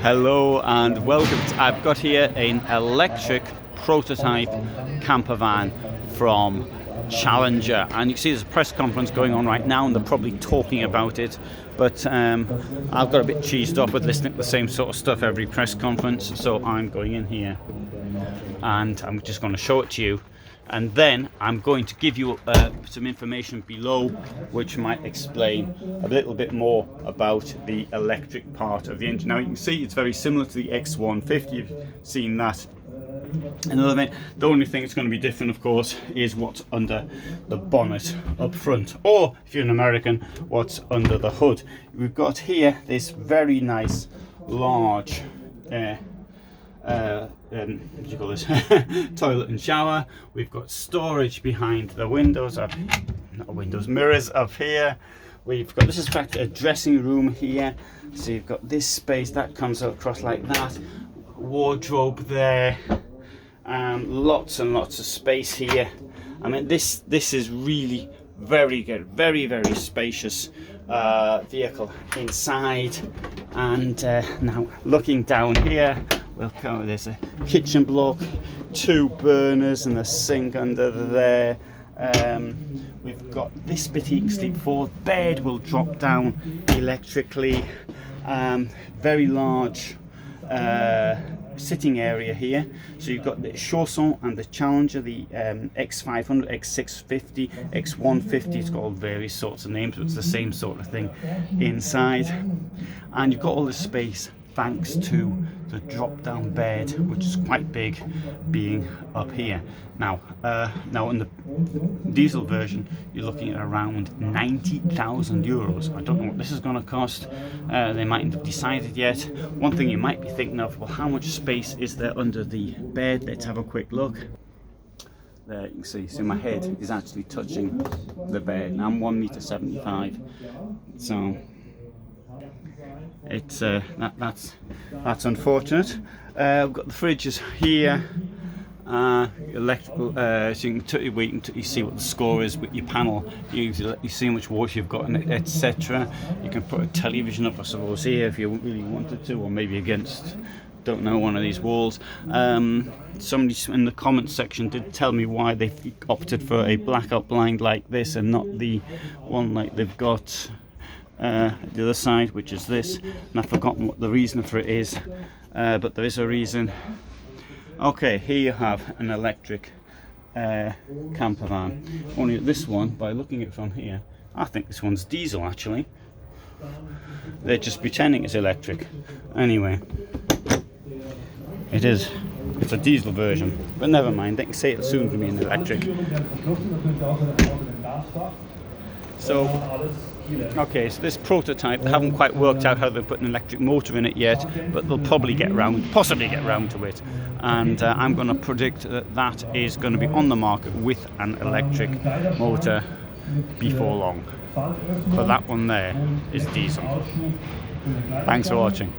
Hello and welcome. I've got here an electric prototype camper van from Challenger, and you can see there's a press conference going on right now and they're probably talking about it, but I've got a bit cheesed off with listening to the same sort of stuff every press conference, so I'm going in here and I'm just going to show it to you, and then I'm going to give you some information below which might explain a little bit more about the electric part of the engine. Now you can see it's very similar to the X150, you've seen that. Another thing, the only thing that's going to be different, of course, is what's under the bonnet up front, or if you're an American, what's under the hood. We've got here this very nice large what do you call this? Toilet and shower. We've got storage behind the windows, mirrors up here. We've got, this is in fact a dressing room here, so you've got this space that comes across like that, wardrobe there, lots and lots of space here. I mean, this is really very good, very spacious vehicle inside. And now looking down here, we'll cover, there's a kitchen block, 2 burners and a sink under there. We've got this bit you can sleep for, bed will drop down electrically, very large sitting area here. So you've got the Chausson and the Challenger, the X500, X650, X150, it's got all various sorts of names, but it's the same sort of thing inside. And you've got all the space thanks to the drop down bed, which is quite big, being up here. Now in the diesel version you're looking at around 90,000 euros. I don't know what this is going to cost, they mightn't have decided yet. One thing you might be thinking of, well, how much space is there under the bed? Let's have a quick look. There you can see, so my head is actually touching the bed, and I'm 1.75 m, so it's that's unfortunate. We've got the fridges here, electrical, so you can see what the score is with your panel. You see how much water you've got in it, etc. You can put a television up, I suppose, here if you really wanted to, or maybe against, don't know, one of these walls. Somebody in the comments section did tell me why they opted for a blackout blind like this and not the one like they've got the other side, which is this, and I've forgotten what the reason for it is, but there is a reason. Okay, here you have an electric camper van, only this one, by looking at it from here, I think this one's diesel actually. They're just pretending it's electric. Anyway, it's a diesel version, but never mind, they can say it'll soon be an electric. So okay, so this prototype, they haven't quite worked out how they put an electric motor in it yet, but they'll probably possibly get round to it. And I'm going to predict that that is going to be on the market with an electric motor before long. But that one there is diesel. Thanks for watching.